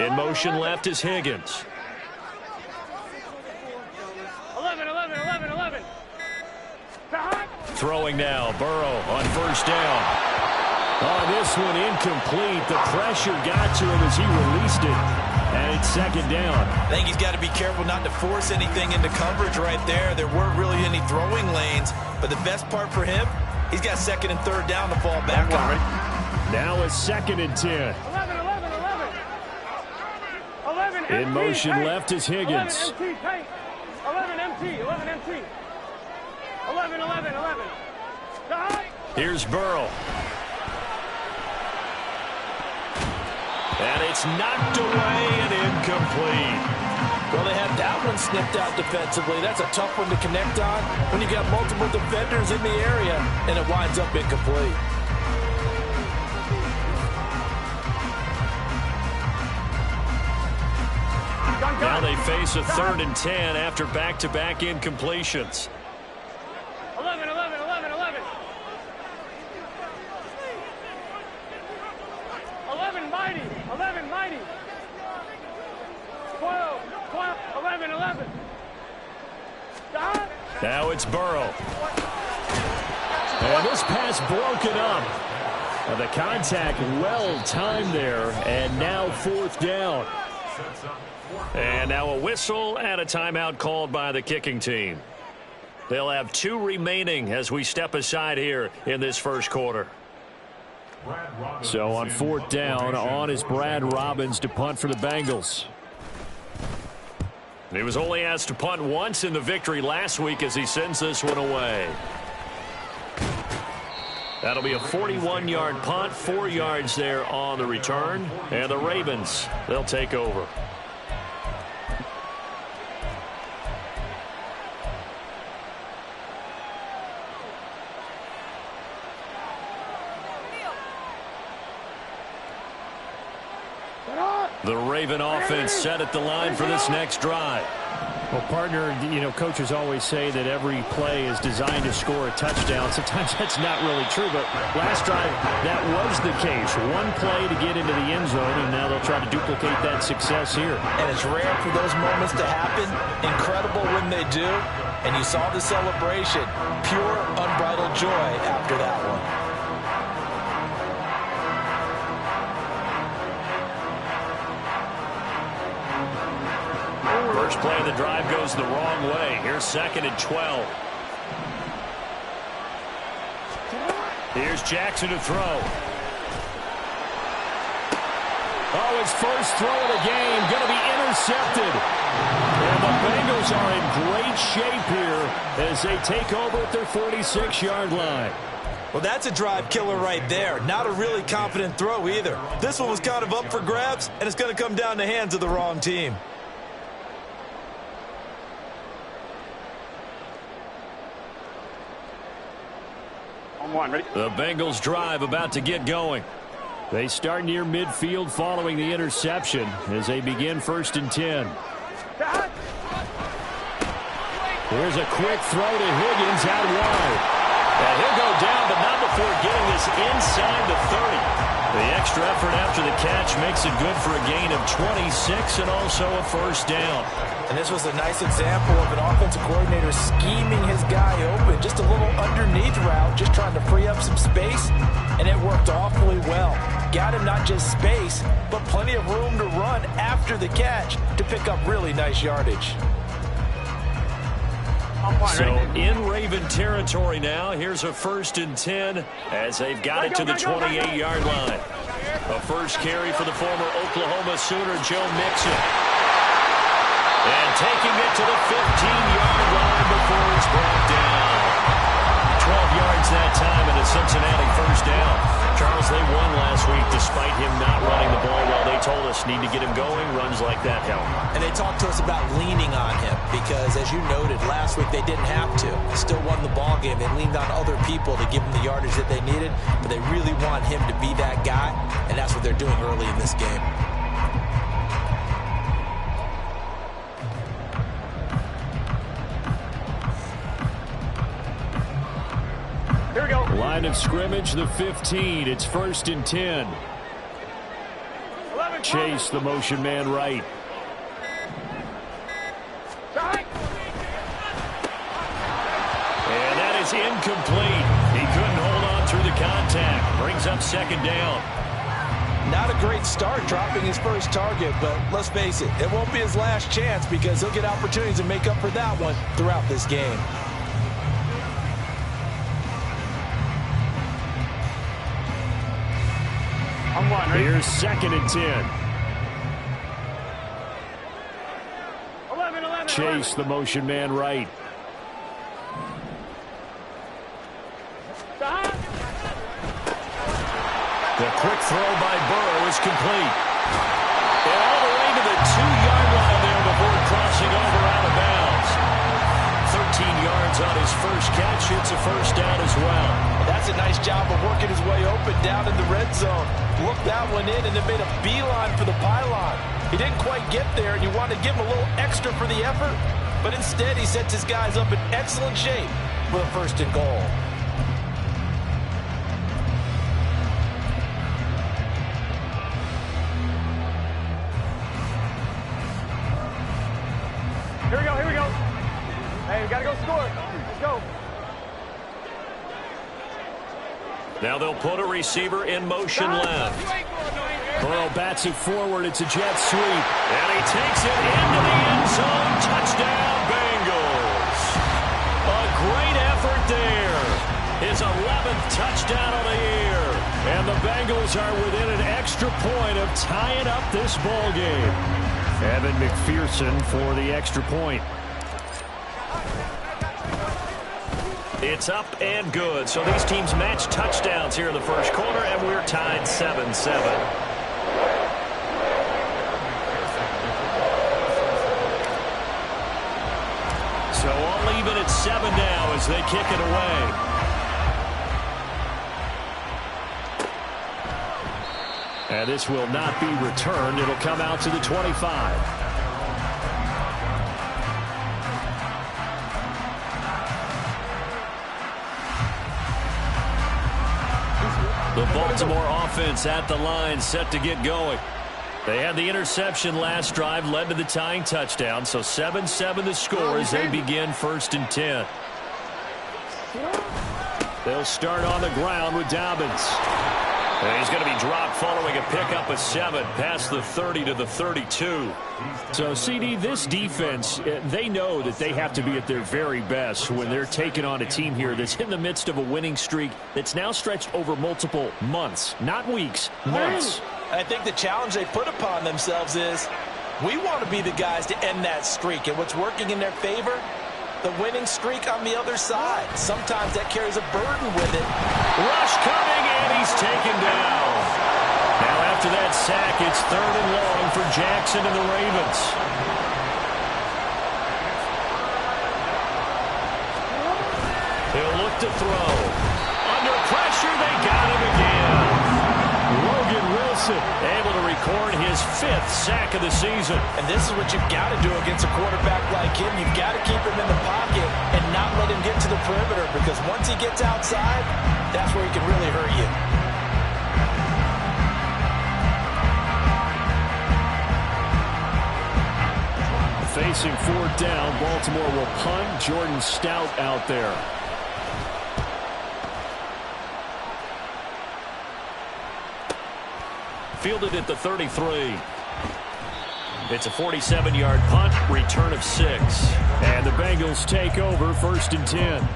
In motion left is Higgins. 11, 11, 11, 11. Throwing now, Burrow on first down. Oh, this one incomplete. The pressure got to him as he released it. And it's second down. I think he's got to be careful not to force anything into coverage right there. There weren't really any throwing lanes. But the best part for him, he's got second and third down to fall back on. Now it's second and 10. 11, 11, 11. 11 In motion left is Higgins. 11 MT, 11 MT, 11 MT. 11, 11, 11. Here's Burrow. And it's knocked away and incomplete. Well, they had that one snipped out defensively. That's a tough one to connect on when you got multiple defenders in the area, and it winds up incomplete. Now they face a third and 10 after back-to-back incompletions. 11, 11, 11, 11. 11 mighty, 11 mighty. 12, 12, 11, 11. Now it's Burrow. And this pass broken up. The contact well timed there, and now fourth down. And now a whistle and a timeout called by the kicking team. They'll have 2 remaining as we step aside here in this first quarter. So on fourth down, on is Brad Robbins to punt for the Bengals. He was only asked to punt once in the victory last week as he sends this one away. That'll be a 41-yard punt, 4 yards there on the return. And the Ravens, they'll take over. The Raven offense set at the line for this next drive. Well, partner, coaches always say that every play is designed to score a touchdown. Sometimes that's not really true, but last drive, that was the case. One play to get into the end zone, and now they'll try to duplicate that success here. And it's rare for those moments to happen. Incredible when they do. And you saw the celebration. Pure, unbridled joy after that one. First play of the drive goes the wrong way. Here's second and 12. Here's Jackson to throw. Oh, his first throw of the game going to be intercepted. And the Bengals are in great shape here as they take over at their 46-yard line. Well, that's a drive killer right there. Not a really confident throw either. This one was kind of up for grabs, and it's going to come down the hands of the wrong team. The Bengals drive about to get going. They start near midfield following the interception as they begin first and 10. Here's a quick throw to Higgins out wide. And he'll go down, but not before getting this inside the 30. The extra effort after the catch makes it good for a gain of 26 and also a first down. And this was a nice example of an offensive coordinator scheming his guy open. Just a little underneath route, just trying to free up some space, and it worked awfully well. Got him not just space, but plenty of room to run after the catch to pick up really nice yardage. So in Raven territory now, here's a first and 10 as they've got it to the 28-yard line. A first carry for the former Oklahoma Sooner, Joe Mixon. And taking it to the 15-yard line before it's brought down. 12 yards that time and a Cincinnati first down. Charles, they won last week despite him not running the ball well. They told us need to get him going. Runs like that help. And they talked to us about leaning on him because, as you noted, last week they didn't have to. They still won the ball game. They leaned on other people to give them the yardage that they needed, but they really want him to be that guy, and that's what they're doing early in this game. Here we go. Line of scrimmage, the 15. It's first and 10. Chase, the motion man right. And that is incomplete. He couldn't hold on through the contact. Brings up second down. Not a great start dropping his first target, but let's face it, it won't be his last chance because he'll get opportunities to make up for that one throughout this game. I'm one, right? Here's 2nd and 10. 11. Chase, the motion man right. The quick throw by Burrow is complete. And all the way to the 2-yard line there before crossing over out of bounds. 13 yards on his first catch. It's a first down as well. That's a nice job of working his way open down in the red zone. Looked that one in and then made a beeline for the pylon. He didn't quite get there, and you want to give him a little extra for the effort. But instead, he sets his guys up in excellent shape for a 1st and goal. Here we go. Hey, we got to go score. Let's go. Now they'll put a receiver in motion left. Burrow bats it forward. It's a jet sweep. And he takes it into the end zone. Touchdown, Bengals. A great effort there. His 11th touchdown of the year. And the Bengals are within an extra point of tying up this ball game. Evan McPherson for the extra point. It's up and good. So these teams match touchdowns here in the first quarter, and we're tied 7-7. So all even at 7 now as they kick it away. And this will not be returned. It'll come out to the 25. The Baltimore offense at the line, set to get going. They had the interception last drive, led to the tying touchdown. So 7-7 the score as they begin 1st and 10. They'll start on the ground with Dobbins. And he's going to be dropped following a pickup of 7 past the 30 to the 32. So, CD, this defense, they know that they have to be at their very best when they're taking on a team here that's in the midst of a winning streak that's now stretched over multiple months, not weeks, months. I think the challenge they put upon themselves is we want to be the guys to end that streak. And what's working in their favor? The winning streak on the other side. Sometimes that carries a burden with it. Rush coming, and he's taken down. Now after that sack, it's 3rd and long for Jackson and the Ravens. They'll look to throw. Under pressure, they got him again. Logan Wilson able to record his 5th sack of the season. And this is what you've got to do against a quarterback like him. You've got to keep him in the pocket and not let him get to the perimeter, because once he gets outside, that's where he can really hurt you. Facing 4th down, Baltimore will punt. Jordan Stout out there. Fielded at the 33. It's a 47-yard punt, return of 6. And the Bengals take over 1st and 10.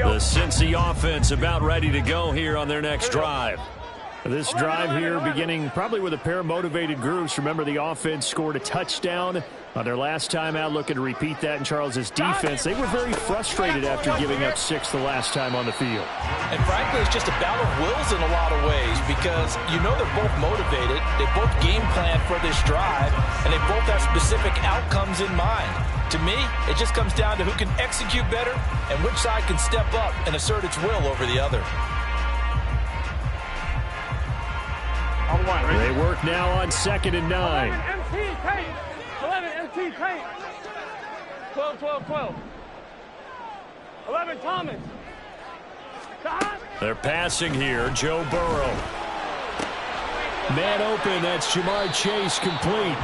The Cincy offense about ready to go here on their next drive. This drive here beginning probably with a pair of motivated groups. Remember, the offense scored a touchdown on their last time out, looking to repeat that in Charles's defense. They were very frustrated after giving up 6 the last time on the field. And frankly, it's just a battle of wills in a lot of ways, because you know they're both motivated. They both game plan for this drive, and they both have specific outcomes in mind. To me, it just comes down to who can execute better and which side can step up and assert its will over the other. They work now on 2nd and 9. paint. 11, MT, paint. 12, 12, 12. 11, Thomas. They're passing here. Joe Burrow. Man open. That's Jamar Chase complete.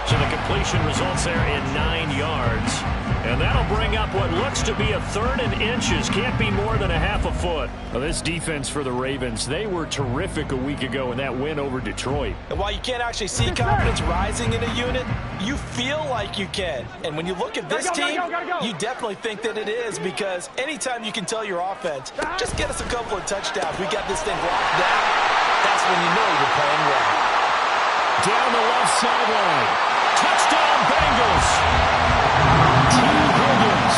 So the completion results there in 9 yards. And that'll bring up what looks to be a 3rd and inches. Can't be more than a half a foot. Well, this defense for the Ravens, they were terrific a week ago in that win over Detroit. And while you can't actually see confidence rising in a unit, you feel like you can. And when you look at this team, you definitely think that it is, because anytime you can tell your offense, just get us a couple of touchdowns, we got this thing locked down, that's when you know you're playing well. Down the left sideline. Touchdown, Bengals. T. Higgins,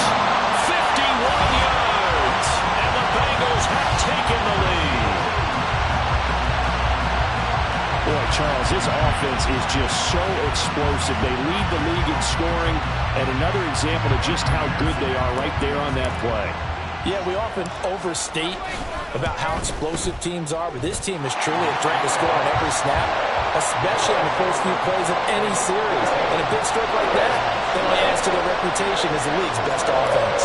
51 yards. And the Bengals have taken the lead. Boy, Charles, this offense is just so explosive. They lead the league in scoring, and another example of just how good they are right there on that play. Yeah, we often overstate about how explosive teams are, but this team is truly a threat to score on every snap, especially on the first few plays of any series. And a big stroke like that only adds to their reputation as the league's best offense.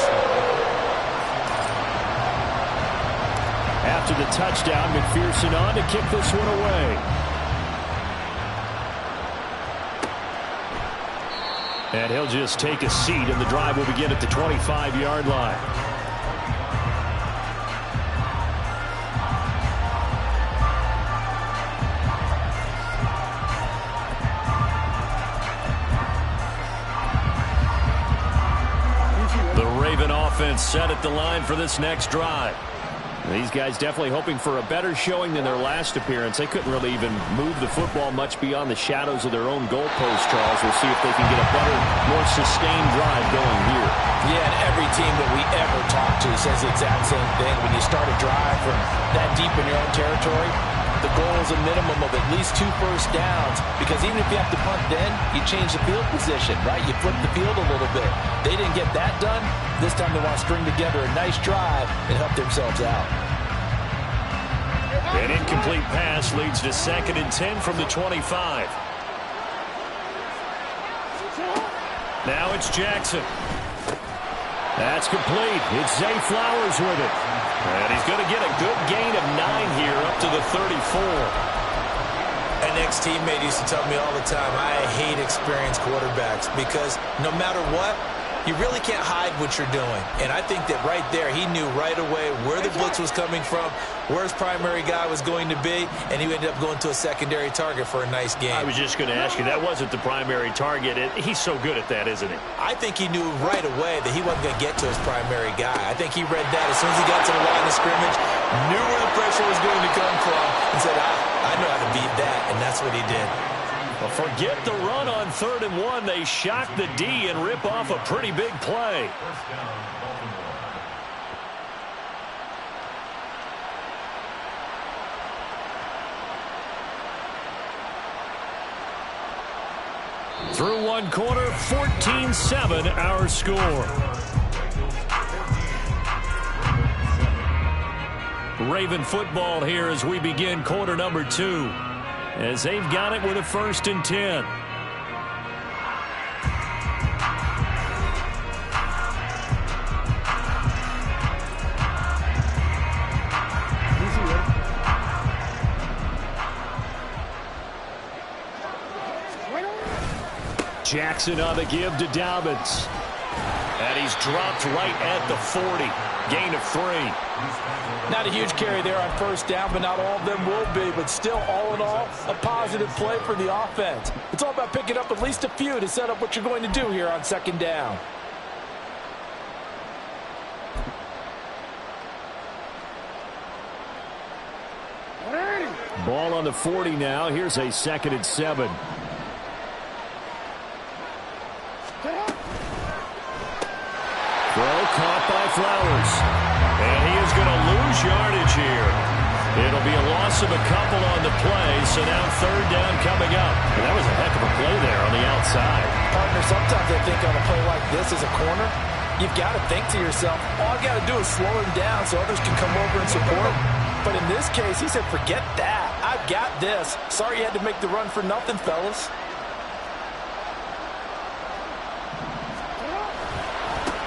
After the touchdown, McPherson on to kick this one away. And he'll just take a seat, and the drive will begin at the 25-yard line. Offense set at the line for this next drive. These guys definitely hoping for a better showing than their last appearance. They couldn't really even move the football much beyond the shadows of their own goalpost, Charles. We'll see if they can get a better, more sustained drive going here. Yeah, and every team that we ever talk to says the exact same thing. When you start a drive from that deep in your own territory, the goal is a minimum of at least 2 first downs, because even if you have to punt then, you change the field position, right? You flip the field a little bit. They didn't get that done. This time they want to string together a nice drive and help themselves out. An incomplete pass leads to 2nd and 10 from the 25. Now it's Jackson. That's complete. It's Zay Flowers with it. And he's going to get a good gain of 9 here up to the 34. An ex-teammate used to tell me all the time, I hate experienced quarterbacks, because no matter what, you really can't hide what you're doing. And I think that right there, he knew right away where the blitz was coming from, where his primary guy was going to be, and he ended up going to a secondary target for a nice game. I was just going to ask you, that wasn't the primary target. He's so good at that, isn't he? I think he knew right away that he wasn't going to get to his primary guy. I think he read that as soon as he got to the line of scrimmage, knew where the pressure was going to come from, and said, I know how to beat that, and that's what he did. Well, forget the run on 3rd and 1. They shock the D and rip off a pretty big play. Through one quarter, 14-7 our score. Raven football here as we begin quarter number 2. As they've got it with a 1st and 10. Jackson on the give to Dobbins. And he's dropped right at the 40. Gain of 3. Not a huge carry there on 1st down, but not all of them will be. But still, all in all, a positive play for the offense. It's all about picking up at least a few to set up what you're going to do here on 2nd down. Ball on the 40 now. Here's a 2nd and 7. Throw caught by Flowers. And he is going to lose yardage here. It'll be a loss of a couple on the play, so now 3rd down coming up. And that was a heck of a play there on the outside. Partner, sometimes I think on a play like this as a corner, you've got to think to yourself, all I got to do is slow him down so others can come over and support. But in this case, he said, forget that. I've got this. Sorry you had to make the run for nothing, fellas.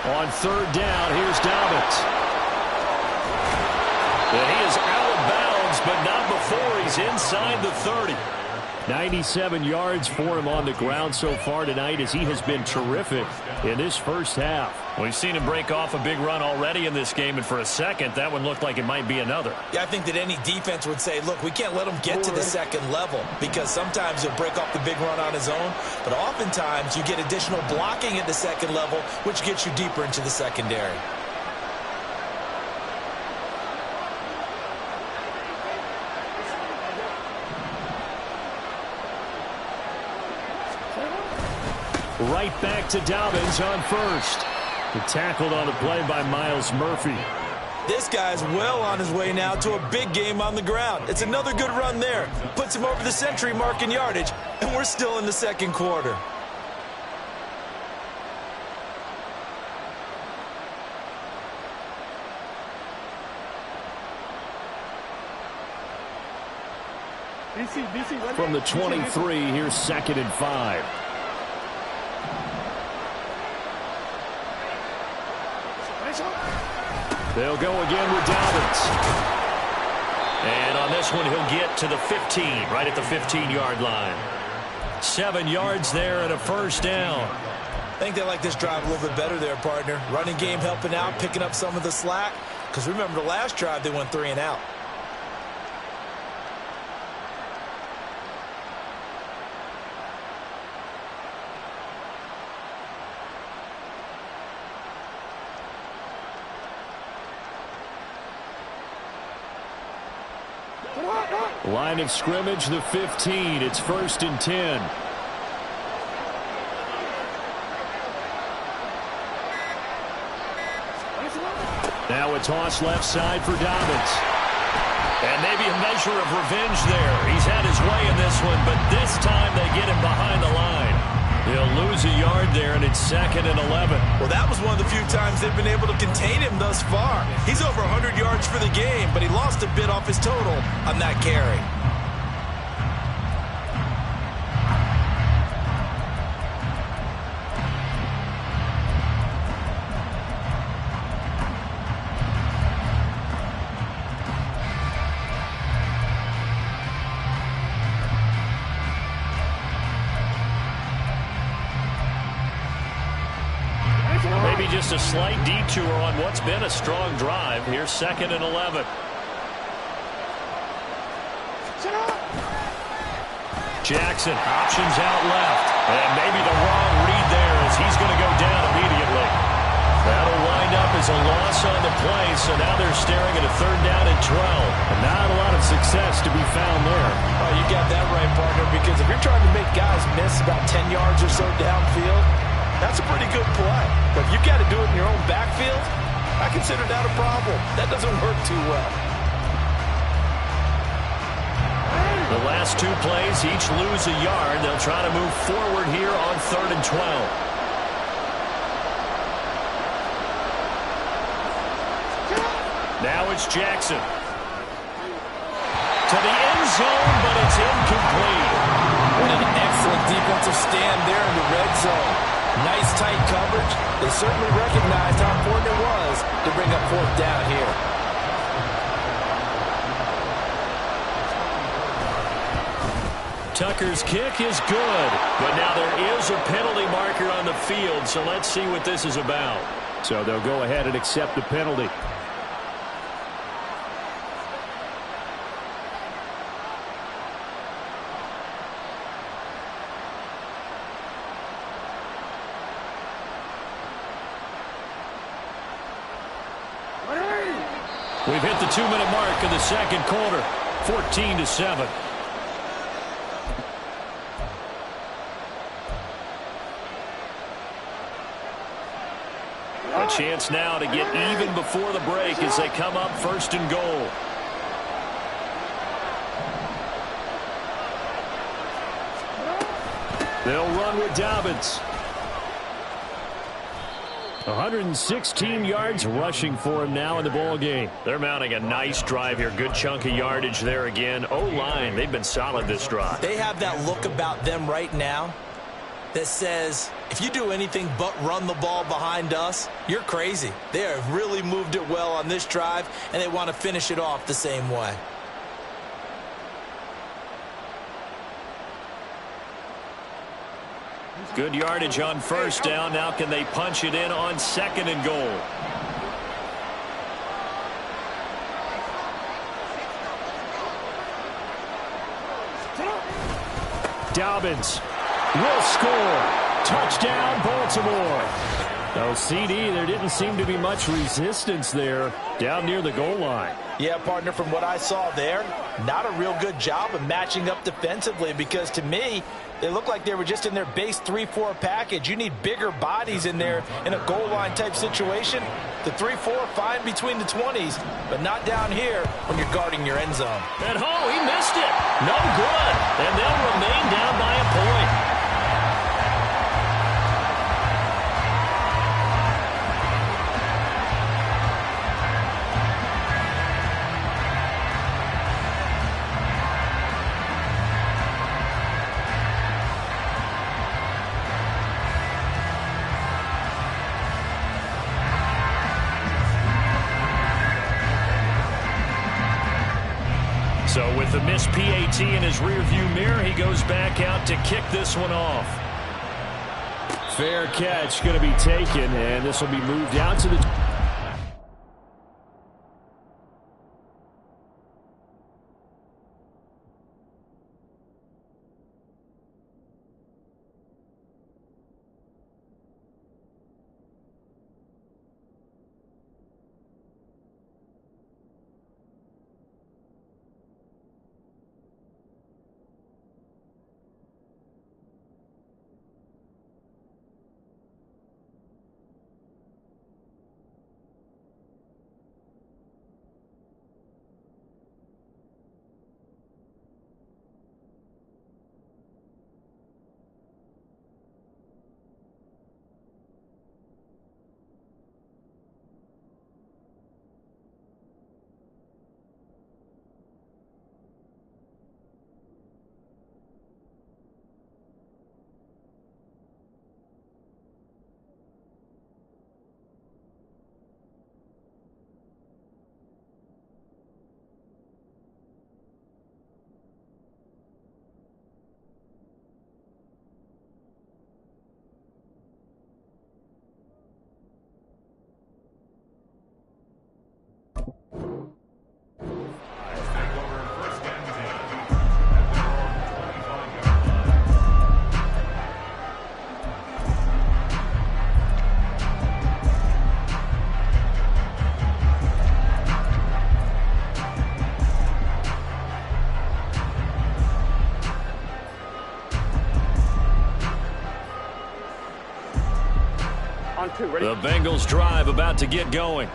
On third down, here's Dobbins. And he is out of bounds, but not before he's inside the 30. 97 yards for him on the ground so far tonight as he has been terrific in this first half. We've seen him break off a big run already in this game, and for a second, that one looked like it might be another. Yeah, I think that any defense would say, look, we can't let him get to the second level because sometimes he'll break off the big run on his own, but oftentimes you get additional blocking at the second level, which gets you deeper into the secondary. Right back to Dobbins on first. Tackled on the play by Miles Murphy. This guy's well on his way now to a big game on the ground. It's another good run there. Puts him over the century mark in yardage, and we're still in the second quarter. From the 23, here's 2nd and 5. They'll go again with Dobbins. And on this one, he'll get to the 15, right at the 15-yard line. 7 yards there and a first down. I think they like this drive a little bit better there, partner. Running game helping out, picking up some of the slack. Because remember, the last drive, they went 3 and out. Line of scrimmage, the 15. It's 1st and 10. Now a toss left side for Dobbins. And maybe a measure of revenge there. He's had his way in this one, but this time they get him behind the line. He'll lose a yard there, and it's 2nd and 11. Well, that was one of the few times they've been able to contain him thus far. He's over 100 yards for the game, but he lost a bit off his total on that carry. Maybe just a slight detour on what's been a strong drive. Here's 2nd and 11. Jackson options out left. And maybe the wrong read there as he's going to go down immediately. That'll wind up as a loss on the play, so now they're staring at a 3rd down and 12. And not a lot of success to be found there. Oh, you got that right, partner, because if you're trying to make guys miss about 10 yards or so downfield, that's a pretty good play. But if you've got to do it in your own backfield, I consider that a problem. That doesn't work too well. The last 2 plays each lose a yard. They'll try to move forward here on 3rd and 12. Now it's Jackson. To the end zone, but it's incomplete. What an excellent defensive stand there in the red zone. Nice tight coverage. They certainly recognized how important it was to bring up 4th down here. Tucker's kick is good, but now there is a penalty marker on the field, so let's see what this is about. So they'll go ahead and accept the penalty. We've hit the 2-minute mark of the second quarter, 14-7. A chance now to get even before the break as they come up 1st and goal. They'll run with Dobbins. 116 yards rushing for him now in the ball game. They're mounting a nice drive here. Good chunk of yardage there again. O-line, they've been solid this drive. They have that look about them right now that says If you do anything but run the ball behind us, you're crazy. They have really moved it well on this drive, and they want to finish it off the same way. Good yardage on first down. Now can they punch it in on second and goal? Dobbins will score. Touchdown, Baltimore. No, CD, there didn't seem to be much resistance there down near the goal line. Yeah, partner, from what I saw there, not a real good job of matching up defensively because to me, they look like they were just in their base 3-4 package. You need bigger bodies in there in a goal line type situation. The 3-4 fine between the 20s, but not down here when you're guarding your end zone. And he missed it. No good. And they'll remain down by a point. So with the missed PAT in his rearview mirror, he goes back out to kick this one off. Fair catch going to be taken, and this will be moved out to the... The Bengals drive about to get going.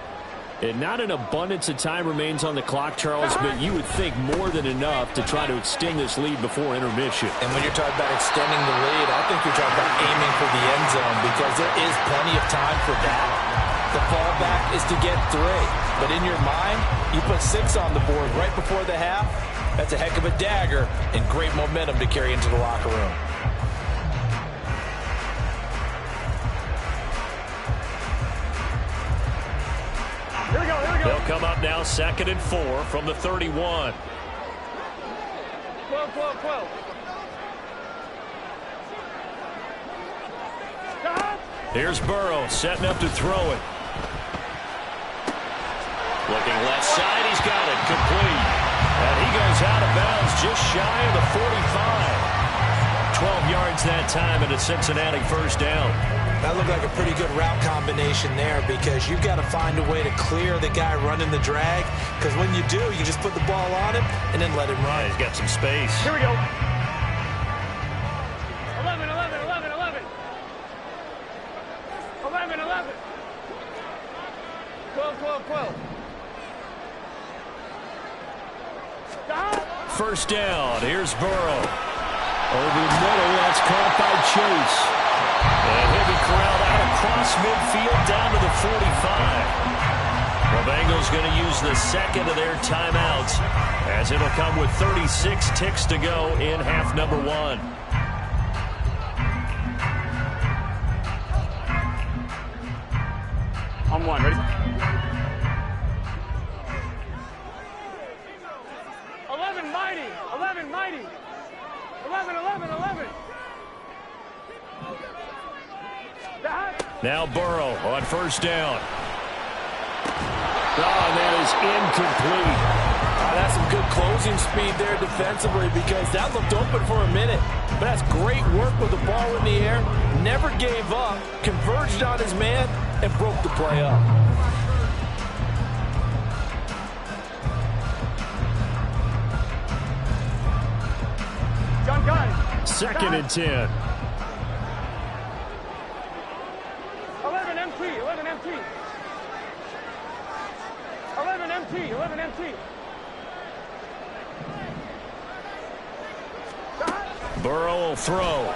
And not an abundance of time remains on the clock, Charles, but you would think more than enough to try to extend this lead before intermission. And when you're talking about extending the lead, I think you're talking about aiming for the end zone because there is plenty of time for that. The fallback is to get 3. But in your mind, you put 6 on the board right before the half. That's a heck of a dagger and great momentum to carry into the locker room. They'll come up now, 2nd and 4 from the 31. 12. Here's Burrow setting up to throw it. Looking left side, he's got it complete. And he goes out of bounds just shy of the 45. 12 yards that time and a Cincinnati first down. That looked like a pretty good route combination there because you've got to find a way to clear the guy running the drag because when you do, you just put the ball on him and then let him run. He's got some space. Here we go. 11. 12. First down. Here's Burrow. Over the middle, that's caught by Chase. And he'll be corralled out across midfield down to the 45. The Bengals going to use the second of their timeouts as it'll come with 36 ticks to go in half number 1. On one, ready? 11, mighty. 11, mighty. 11, 11, 11. Now Burrow on first down. Oh, and that is incomplete. That's some good closing speed there defensively because that looked open for a minute. But that's great work with the ball in the air. Never gave up, converged on his man, and broke the play up. John Gunn. Second and 10. 11 MT, 11 MT. 11 MT, 11 MT. Burrow will throw.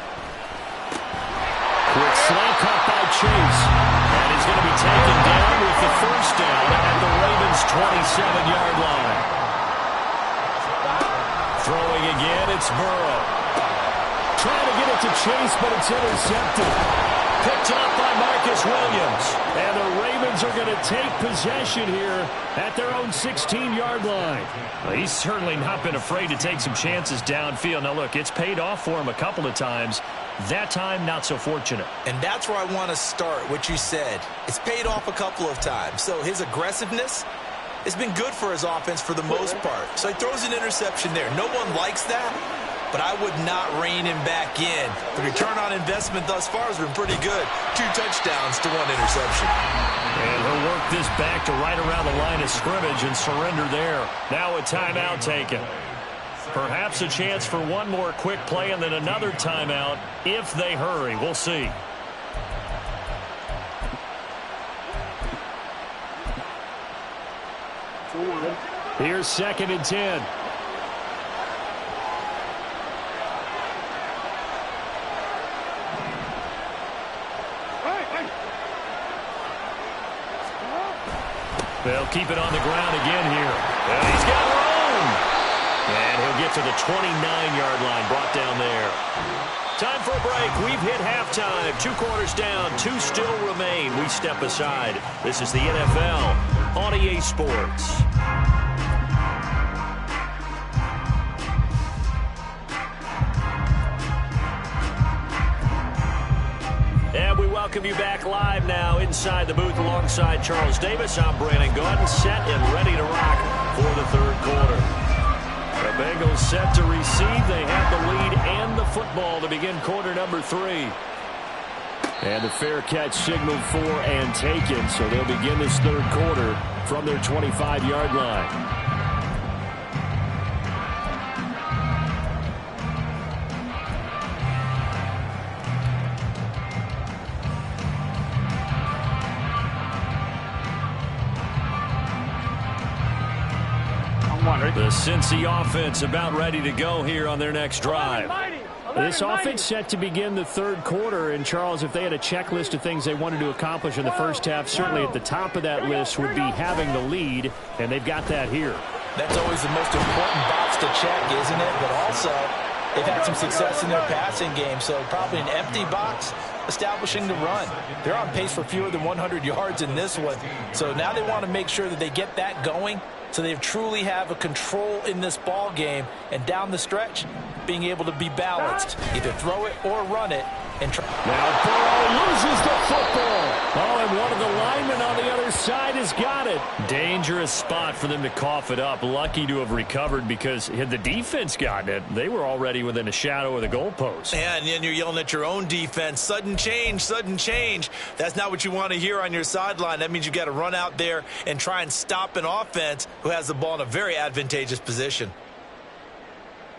Quick slant caught by Chase. And he's going to be taken down with the first down at the Ravens' 27-yard line. Throwing again, it's Burrow. Trying to get it to Chase, but it's intercepted. Picked up by Marcus Williams. And the Ravens are going to take possession here at their own 16-yard line. Well, he's certainly not been afraid to take some chances downfield. Now, look, it's paid off for him a couple of times. That time, not so fortunate. And that's where I want to start, what you said. It's paid off a couple of times. So his aggressiveness has been good for his offense for the most part. So he throws an interception there. No one likes that, but I would not rein him back in. The return on investment thus far has been pretty good. 2 touchdowns to 1 interception. And he'll work this back to right around the line of scrimmage and surrender there. Now a timeout taken. Perhaps a chance for one more quick play and then another timeout if they hurry. We'll see. Here's second and 10. They'll keep it on the ground again here. And he's got room. And he'll get to the 29-yard line, brought down there. Time for a break. We've hit halftime. 2 quarters down, 2 still remain. We step aside. This is the NFL on EA Sports. And we welcome you back live now inside the booth alongside Charles Davis. I'm Brandon Gaudin, set and ready to rock for the third quarter. The Bengals set to receive. They have the lead and the football to begin quarter number 3. And the fair catch signaled for and taken, so they'll begin this third quarter from their 25-yard line. The Cincy offense about ready to go here on their next drive. This offense set to begin the third quarter. And, Charles, if they had a checklist of things they wanted to accomplish in the first half, certainly at the top of that list would be having the lead, and they've got that here. That's always the most important box to check, isn't it? But also, they've had some success in their passing game, so probably an empty box establishing the run. They're on pace for fewer than 100 yards in this one. So now they want to make sure that they get that going so they truly have a control in this ball game, and down the stretch, being able to be balanced. Either throw it or run it. And now Burrow loses the football. Oh, and one of the linemen on the other side has got it. Dangerous spot for them to cough it up. Lucky to have recovered because had the defense gotten it, they were already within a shadow of the goalpost. Yeah, and then you're yelling at your own defense. Sudden change, sudden change. That's not what you want to hear on your sideline. That means you've got to run out there and try and stop an offense who has the ball in a very advantageous position.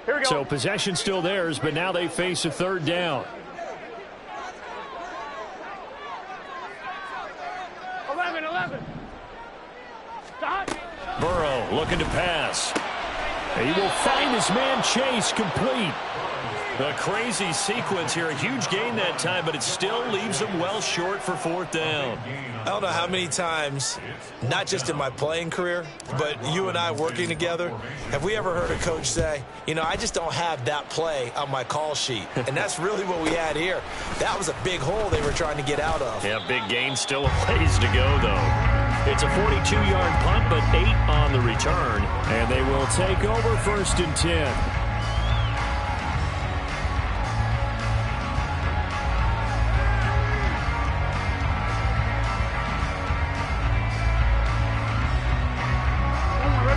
Here we go. So possession still theirs, but now they face a third down. 11. Stop. Burrow looking to pass. He will find his man Chase complete. A crazy sequence here. A huge gain that time, but it still leaves them well short for fourth down. I don't know how many times, not just in my playing career, but you and I working together, have we ever heard a coach say, you know, I just don't have that play on my call sheet. And that's really what we had here. That was a big hole they were trying to get out of. Yeah, big gain, still a ways to go, though. It's a 42-yard punt, but 8 on the return. And they will take over first and 10.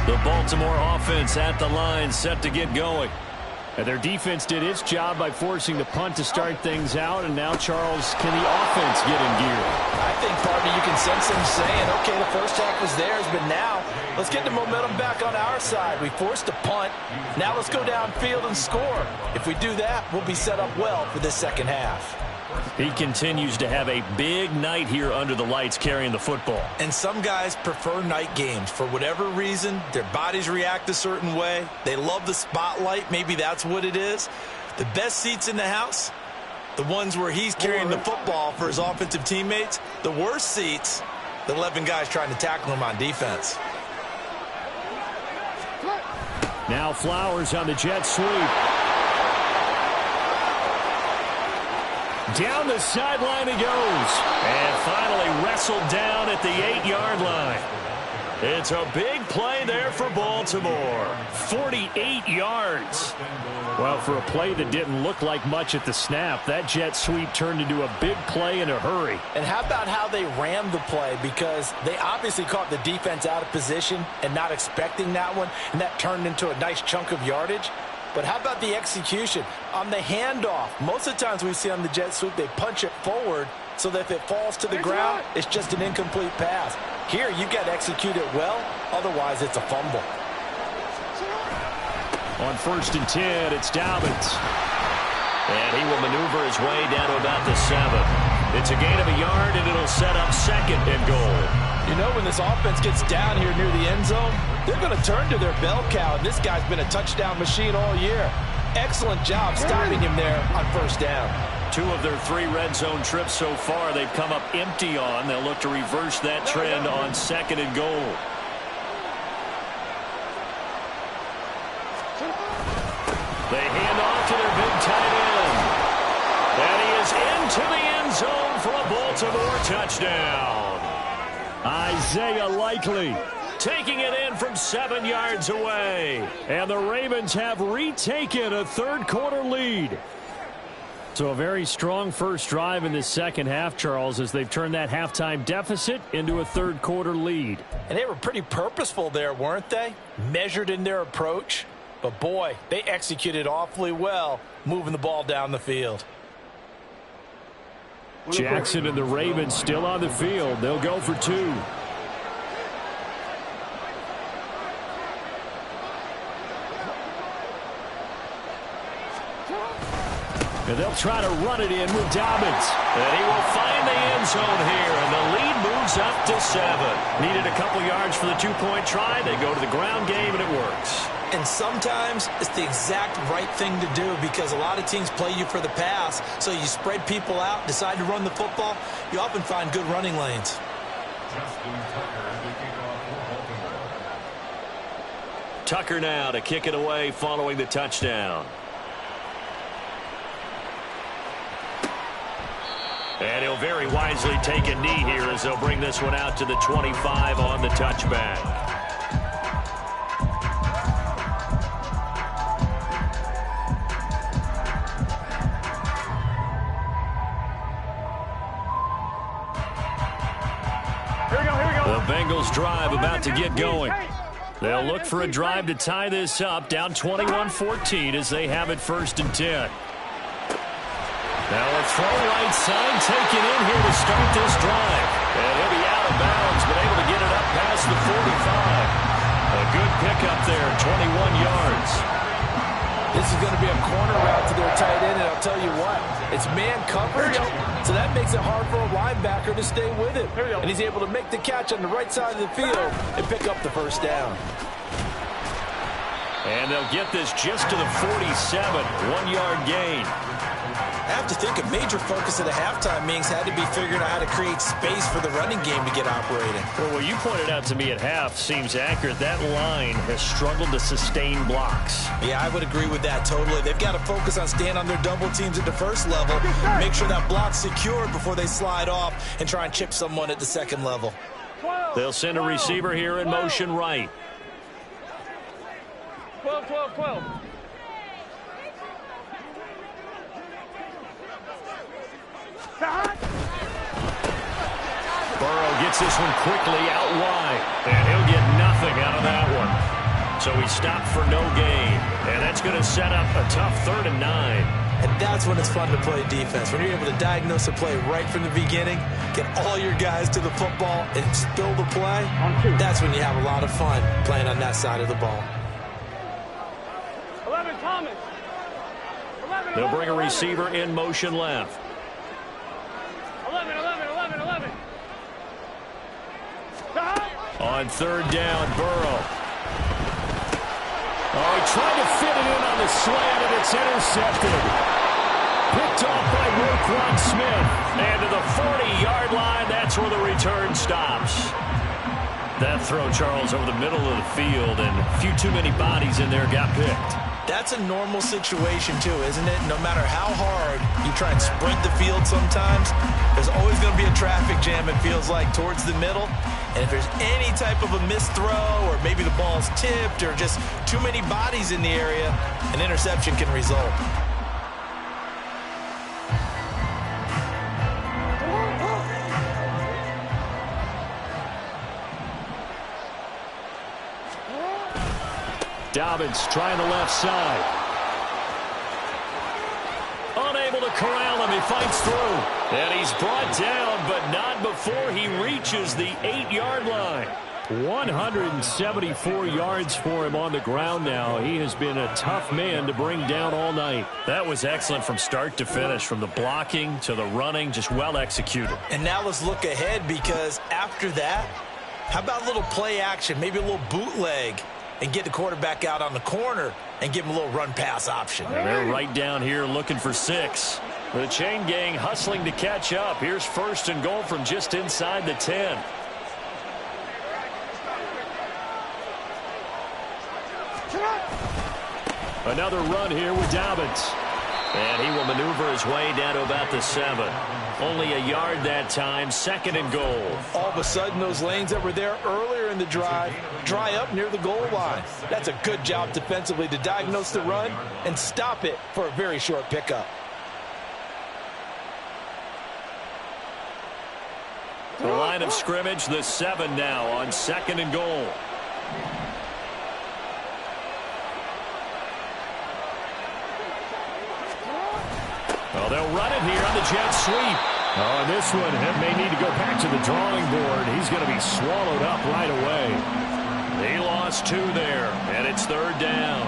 The Baltimore offense at the line, set to get going. And their defense did its job by forcing the punt to start things out. And now, Charles, can the offense get in gear? I think, partner, you can sense them saying, okay, the first half was theirs, but now let's get the momentum back on our side. We forced a punt. Now let's go downfield and score. If we do that, we'll be set up well for this second half. He continues to have a big night here under the lights carrying the football. And some guys prefer night games. For whatever reason, their bodies react a certain way. They love the spotlight. Maybe that's what it is. The best seats in the house, the ones where he's carrying the football for his offensive teammates. The worst seats, the 11 guys trying to tackle him on defense. Now Flowers on the jet sweep. Down the sideline he goes. And finally wrestled down at the 8-yard line. It's a big play there for Baltimore. 48 yards. Well, for a play that didn't look like much at the snap, that jet sweep turned into a big play in a hurry. And how about how they ran the play? Because they obviously caught the defense out of position and not expecting that one, and that turned into a nice chunk of yardage. But how about the execution? On the handoff, most of the times we see on the jet sweep, they punch it forward so that if it falls to the ground, it's just an incomplete pass. Here, you've got to execute it well, otherwise it's a fumble. On first and 10, it's Dobbins. And he will maneuver his way down to about the 7. It's a gain of a yard, and it'll set up second and goal. You know, when this offense gets down here near the end zone, they're going to turn to their bell cow, and this guy's been a touchdown machine all year. Excellent job stopping him there on first down. 2 of their 3 red zone trips so far they've come up empty on. They'll look to reverse that trend on second and goal. They hand off to their big tight end. And he is into the end zone for a Baltimore touchdown. Isaiah Likely taking it in from 7 yards away. And the Ravens have retaken a third-quarter lead. So a very strong first drive in this second half, Charles, as they've turned that halftime deficit into a third-quarter lead. And they were pretty purposeful there, weren't they? Measured in their approach. But, boy, they executed awfully well moving the ball down the field. Jackson and the Ravens still on the field. They'll go for 2. And they'll try to run it in with Dobbins. And he will find the end zone here, and the lead moves up to 7. Needed a couple yards for the 2-point try. They go to the ground game, and it works. And sometimes it's the exact right thing to do because a lot of teams play you for the pass. So you spread people out, decide to run the football. You often find good running lanes. Tucker now to kick it away following the touchdown. And he'll very wisely take a knee here as they'll bring this one out to the 25 on the touchback. The Bengals drive about to get going. They'll look for a drive to tie this up, down 21-14 as they have it first and 10. Now a throw right side taken in here to start this drive. And he'll be out of bounds, but able to get it up past the 45. A good pickup there, 21 yards. This is going to be a corner route to their tight end, and I'll tell you what, it's man coverage, so that makes it hard for a linebacker to stay with it. And he's able to make the catch on the right side of the field and pick up the first down. And they'll get this just to the 47, 1-yard gain. I have to think a major focus at the halftime meetings had to be figuring out how to create space for the running game to get operating. Well, what you pointed out to me at half seems accurate. That line has struggled to sustain blocks. Yeah, I would agree with that totally. They've got to focus on staying on their double teams at the first level, make sure that block's secured before they slide off and try and chip someone at the second level. They'll send a receiver here in motion right. 12, 12, 12. Burrow gets this one quickly out wide, and he'll get nothing out of that one. So he stopped for no gain, and that's going to set up a tough 3rd and 9. And that's when it's fun to play defense. When you're able to diagnose a play right from the beginning, get all your guys to the football, and spill the play, that's when you have a lot of fun playing on that side of the ball. 11, Thomas. 11, They'll bring a receiver in motion left. 11, 11, 11, 11. On 3rd down, Burrow. Oh, he tried to fit it in on the slant, and it's intercepted. Picked off by Roquan Smith. And to the 40-yard line, that's where the return stops. That throw, Charles, over the middle of the field, and a few too many bodies in there got picked. That's a normal situation, too, isn't it? No matter how hard you try and sprint the field sometimes, there's always going to be a traffic jam, it feels like, towards the middle. And if there's any type of a missed throw or maybe the ball's tipped or just too many bodies in the area, an interception can result. Dobbins trying the left side. Unable to corral him. He fights through. And he's brought down, but not before he reaches the 8-yard line. 174 yards for him on the ground now. He has been a tough man to bring down all night. That was excellent from start to finish, from the blocking to the running, just well executed. And now let's look ahead, because after that, how about a little play action, maybe a little bootleg, and get the quarterback out on the corner and give him a little run-pass option. And they're right down here looking for 6. The chain gang hustling to catch up. Here's 1st and goal from just inside the 10. Another run here with Dobbins. And he will maneuver his way down to about the 7. Only a yard that time, 2nd and goal. All of a sudden, those lanes that were there earlier in the drive dry up near the goal line. That's a good job defensively to diagnose the run and stop it for a very short pickup. The line of scrimmage, the 7 now on 2nd and goal. Well, they'll run it here on the jet sweep. Oh, and this one may need to go back to the drawing board. He's going to be swallowed up right away. He lost 2 there, and it's 3rd down.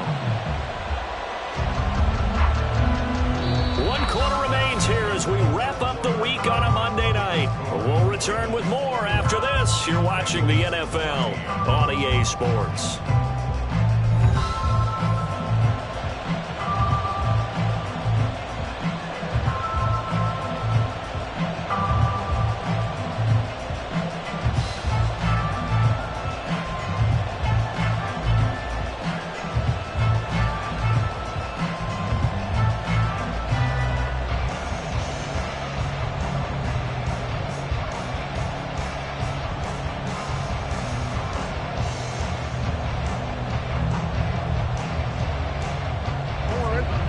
1 quarter remains here as we wrap up the week on a Monday night. We'll return with more after this. You're watching the NFL on EA Sports.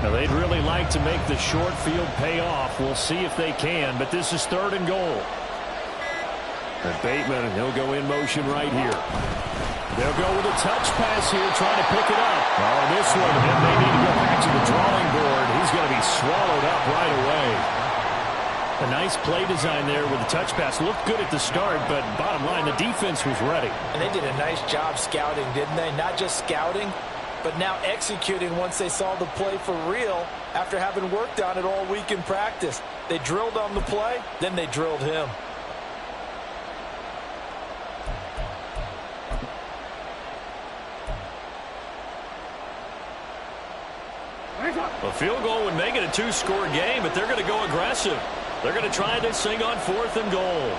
They'd really like to make the short field pay off. We'll see if they can, but this is 3rd and goal. And Bateman, he'll go in motion right here. They'll go with a touch pass here, trying to pick it up. Oh, this one, and they need to go back to the drawing board. He's going to be swallowed up right away. A nice play design there with the touch pass. Looked good at the start, but bottom line, the defense was ready. And they did a nice job scouting, didn't they? Not just scouting, but now executing once they saw the play for real after having worked on it all week in practice. They drilled on the play, then they drilled him. A field goal would make it a two-score game, but they're going to go aggressive. They're going to try this thing on 4th and goal.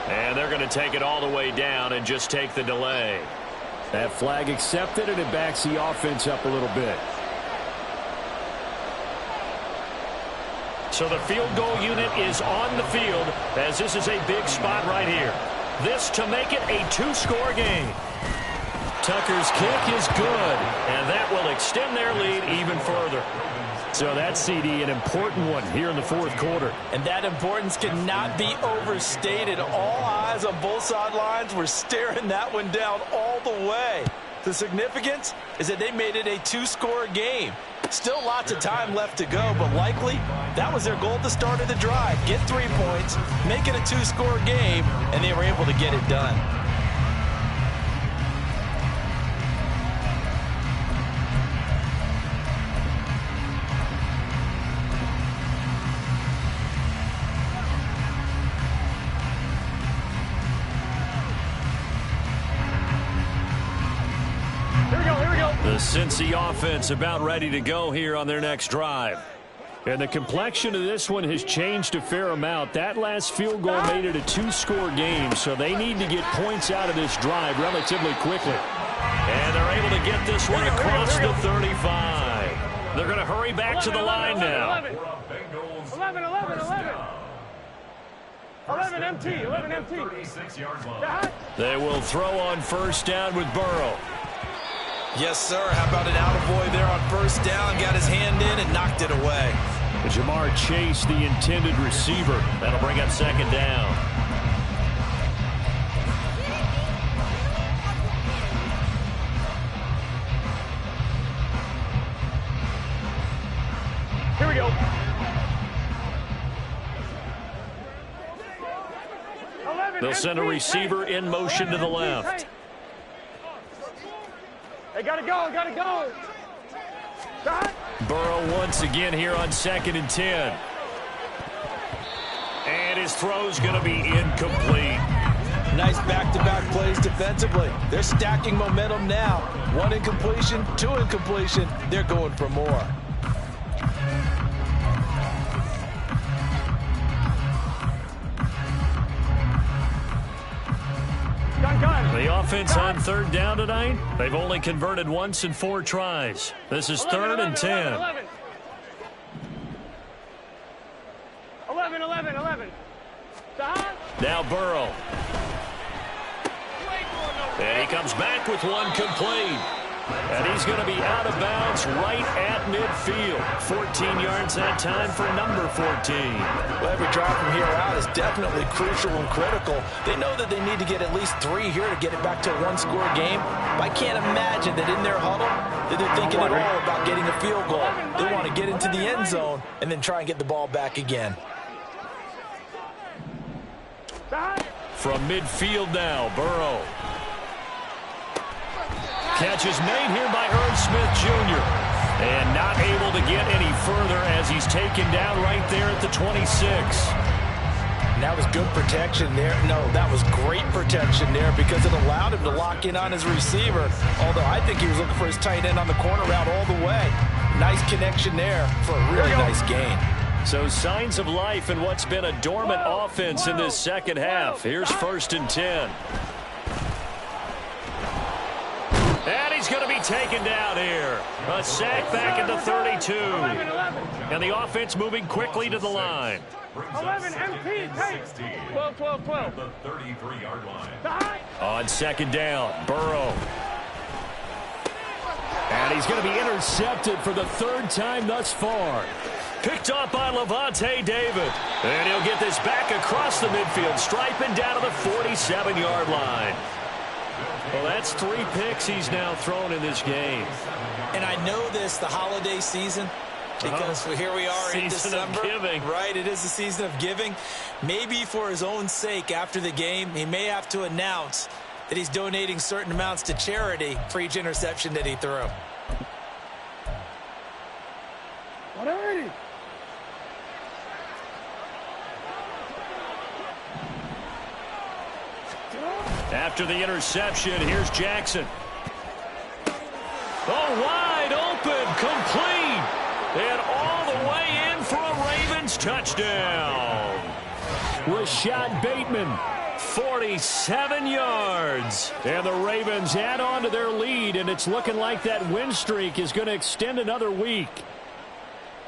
And they're going to take it all the way down and just take the delay. That flag accepted, and it backs the offense up a little bit. So the field goal unit is on the field as this is a big spot right here. This to make it a two-score game. Tucker's kick is good, and that will extend their lead even further. So that CD, an important one here in the 4th quarter. And that importance cannot be overstated. All eyes on both sidelines were staring that one down all the way. The significance is that they made it a two-score game. Still lots of time left to go, but likely that was their goal at the start of the drive. Get 3 points, make it a two-score game, and they were able to get it done. The Cincy offense about ready to go here on their next drive. And the complexion of this one has changed a fair amount. That last field goal made it a two-score game, so they need to get points out of this drive relatively quickly. And they're able to get this one across the 35. They're going to hurry back to the line now. 11 MT. They will throw on first down with Burrow. Yes, sir. How about an attaboy there on first down? Got his hand in and knocked it away. Jamar Chase, the intended receiver. That'll bring up second down. Here we go. 11 They'll send a receiver in motion to the left. They gotta go. Stop. Burrow once again here on 2nd and 10. And his throw's going to be incomplete. Nice back-to-back plays defensively. They're stacking momentum now. 1 incompletion, 2 incompletion. They're going for more. The offense on 3rd down tonight, they've only converted once in 4 tries. This is 3rd and 10. 11. Now Burrow. And he comes back with one complete. And he's going to be out of bounds right at midfield. 14 yards that time for number 14. Well, every drive from here out is definitely crucial and critical. They know that they need to get at least 3 here to get it back to a one-score game. But I can't imagine that in their huddle that they're thinking at all about getting a field goal. They want to get into the end zone and then try and get the ball back again. From midfield now, Burrow. Catch is made here by Irv Smith Jr. And not able to get any further as he's taken down right there at the 26. And that was good protection there. No, that was great protection there because it allowed him to lock in on his receiver. Although I think he was looking for his tight end on the corner route all the way. Nice connection there for a really nice gain. So signs of life in what's been a dormant offense in this second half. Here's 1st and 10. And he's going to be taken down here. A sack back at the 32. And the offense moving quickly to the line. 11 MT, take. 12. The 33-yard line. On 2nd down, Burrow. And he's going to be intercepted for the 3rd time thus far. Picked off by Levante David. And he'll get this back across the midfield, striping down to the 47-yard line. Well, that's 3 picks he's now thrown in this game. And I know this, the holiday season, because here we are in December. Season of giving. Right, it is the season of giving. Maybe for his own sake after the game, he may have to announce that he's donating certain amounts to charity for each interception that he threw. 180. After the interception, here's Jackson. Oh, wide open, complete. And all the way in for a Ravens touchdown. Rashad Bateman. 47 yards. And the Ravens add on to their lead, and it's looking like that win streak is going to extend another week.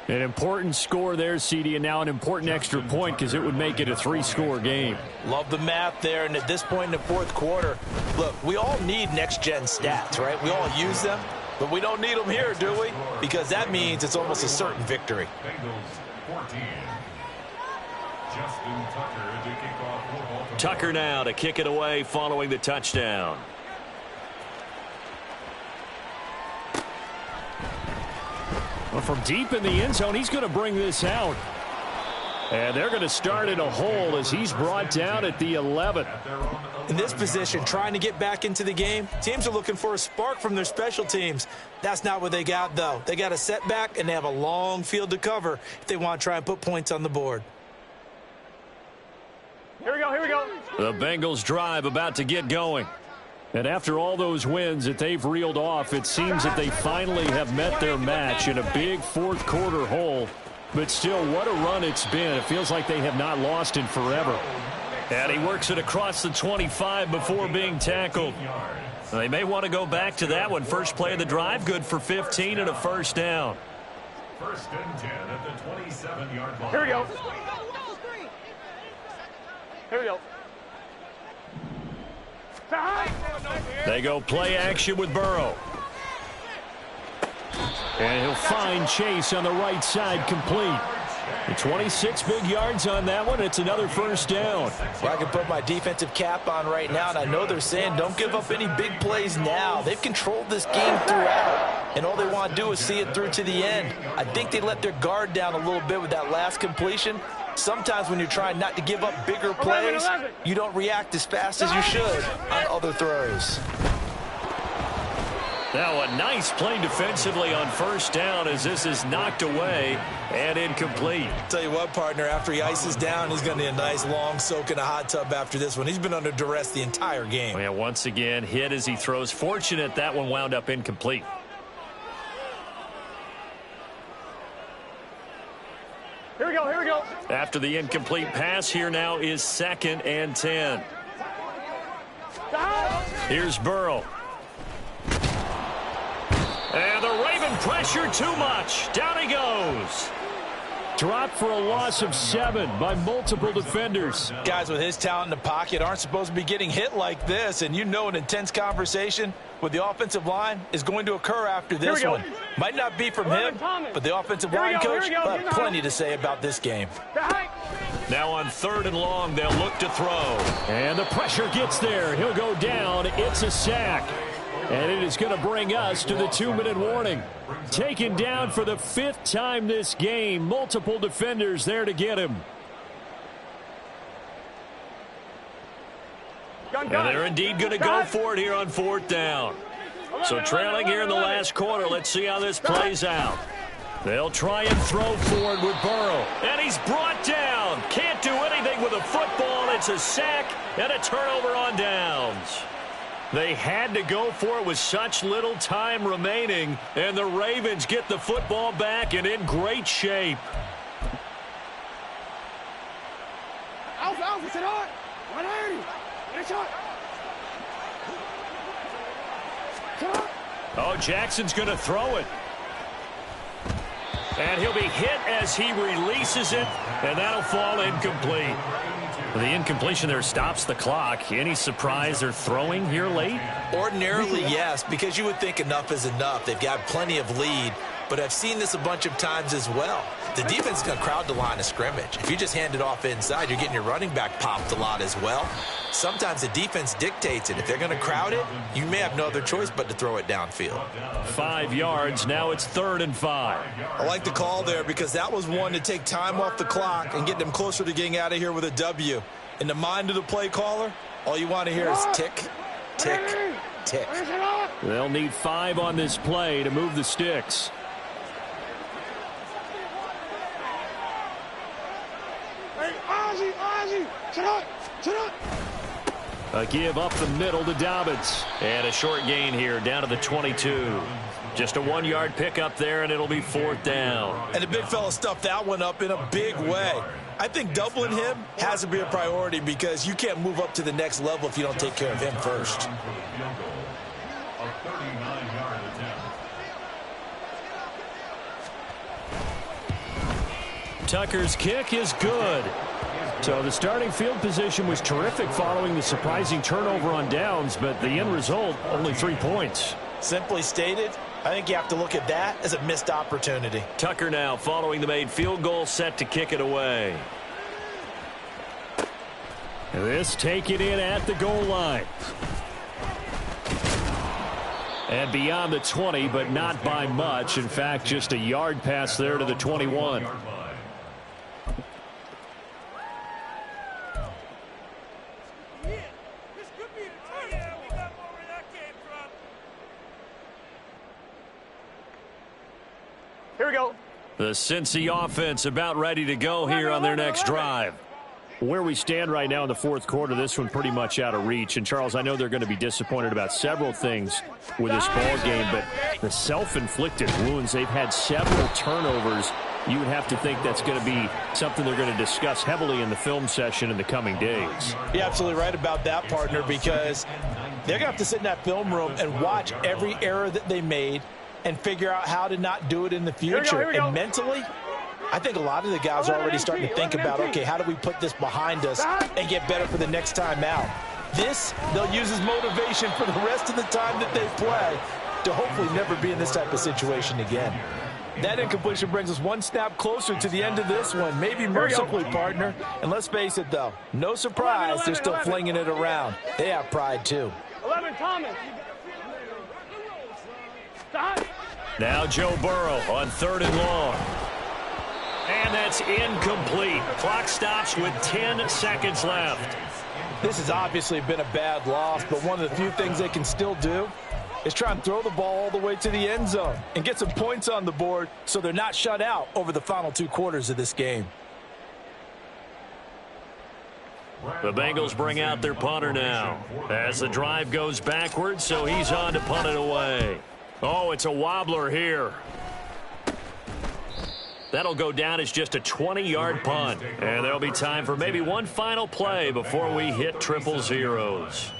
An important score there, CD, and now an important extra point because it would make it a 3-score game. Love the math there, and at this point in the fourth quarter, look, we all need next-gen stats, right? We all use them, but we don't need them here, do we? Because that means it's almost a certain victory. Bengals 14. Justin Tucker to kick off. Tucker now to kick it away following the touchdown. Well, from deep in the end zone, he's going to bring this out. And they're going to start in a hole as he's brought down at the 11. In this position, trying to get back into the game, teams are looking for a spark from their special teams. That's not what they got, though. They got a setback, and they have a long field to cover if they want to try and put points on the board. Here we go, here we go. The Bengals drive about to get going. And after all those wins that they've reeled off, it seems that they finally have met their match in a big fourth quarter hole. But still, what a run it's been. It feels like they have not lost in forever. And he works it across the 25 before being tackled. They may want to go back to that one. First play of the drive, good for 15 and a first down. First and 10 at the 27-yard line. Here we go. Here we go. They go play action with Burrow. And he'll find Chase on the right side, complete. The 26 big yards on that one. It's another first down. Well, I can put my defensive cap on right now, and I know they're saying don't give up any big plays now. They've controlled this game throughout, and all they want to do is see it through to the end. I think they let their guard down a little bit with that last completion. Sometimes when you're trying not to give up bigger plays, you don't react as fast as you should on other throws. Now a nice play defensively on first down as this is knocked away and incomplete. Tell you what, partner, after he ices down, he's going to need a nice long soak in a hot tub after this one. He's been under duress the entire game. Yeah, once again, hit as he throws. Fortunate that one wound up incomplete. Here we go, here we go. After the incomplete pass, here now is 2nd and 10. Here's Burrow. And the Raven pressure too much. Down he goes. Dropped for a loss of 7 by multiple defenders. Guys with his talent in the pocket aren't supposed to be getting hit like this, and you know an intense conversation with the offensive line is going to occur after this one. Might not be from him, but the offensive line coach will have plenty to say about this game. Now on 3rd and long, they'll look to throw. And the pressure gets there. He'll go down. It's a sack. And it is going to bring us to the 2-minute warning. Taken down for the 5th time this game. Multiple defenders there to get him. And they're indeed going to go for it here on 4th down. So trailing here in the last quarter. Let's see how this plays out. They'll try and throw forward with Burrow. And he's brought down. Can't do anything with a football. It's a sack and a turnover on downs. They had to go for it with such little time remaining, and the Ravens get the football back and in great shape. Alpha, sit on. 180. Get a shot. Oh, Jackson's going to throw it. And he'll be hit as he releases it, and that'll fall incomplete. The incompletion there stops the clock. Any surprise they're throwing here late? Ordinarily, yes, because you would think enough is enough. They've got plenty of lead, but I've seen this a bunch of times as well. The defense is going to crowd the line of scrimmage. If you just hand it off inside, you're getting your running back popped a lot as well. Sometimes the defense dictates it. If they're going to crowd it, you may have no other choice but to throw it downfield. 5 yards. Now it's 3rd and 5. I like the call there because that was one to take time off the clock and get them closer to getting out of here with a W. In the mind of the play caller, all you want to hear is tick, tick, tick. They'll need 5 on this play to move the sticks. Ozzy, sit up. A give up the middle to Dobbins. And a short gain here down to the 22. Just a 1-yard pickup there, and it'll be 4th down. And the big fella stuffed that one up in a big way. I think doubling him has to be a priority because you can't move up to the next level if you don't take care of him first. Tucker's kick is good. So the starting field position was terrific following the surprising turnover on downs, but the end result, only 3 points. Simply stated, I think you have to look at that as a missed opportunity. Tucker now following the made field goal, set to kick it away. This taken in at the goal line. And beyond the 20, but not by much. In fact, just a yard pass there to the 21. Here we go. The Cincy offense about ready to go here on their next drive. Where we stand right now in the fourth quarter, this one pretty much out of reach. And, Charles, I know they're going to be disappointed about several things with this ball game, but the self-inflicted wounds, they've had several turnovers. You would have to think that's going to be something they're going to discuss heavily in the film session in the coming days. You're absolutely right about that, partner, because they're going to have to sit in that film room and watch every error that they made and figure out how to not do it in the future. Here we go. And mentally, I think a lot of the guys are already starting to think about, okay, how do we put this behind us and get better for the next time out? This, they'll use as motivation for the rest of the time that they play to hopefully never be in this type of situation again. That incompletion brings us one snap closer to the end of this one, maybe mercifully, partner. And let's face it, though, no surprise, they're still flinging it around. They have pride, too. 11, Thomas. Stop. Now Joe Burrow on 3rd and long. And that's incomplete. Clock stops with 10 seconds left. This has obviously been a bad loss, but one of the few things they can still do is try and throw the ball all the way to the end zone and get some points on the board so they're not shut out over the final 2 quarters of this game. The Bengals bring out their punter now as the drive goes backwards, so he's on to punt it away. Oh, it's a wobbler here. That'll go down as just a 20-yard punt. And there'll be time for maybe one final play before we hit triple zeros.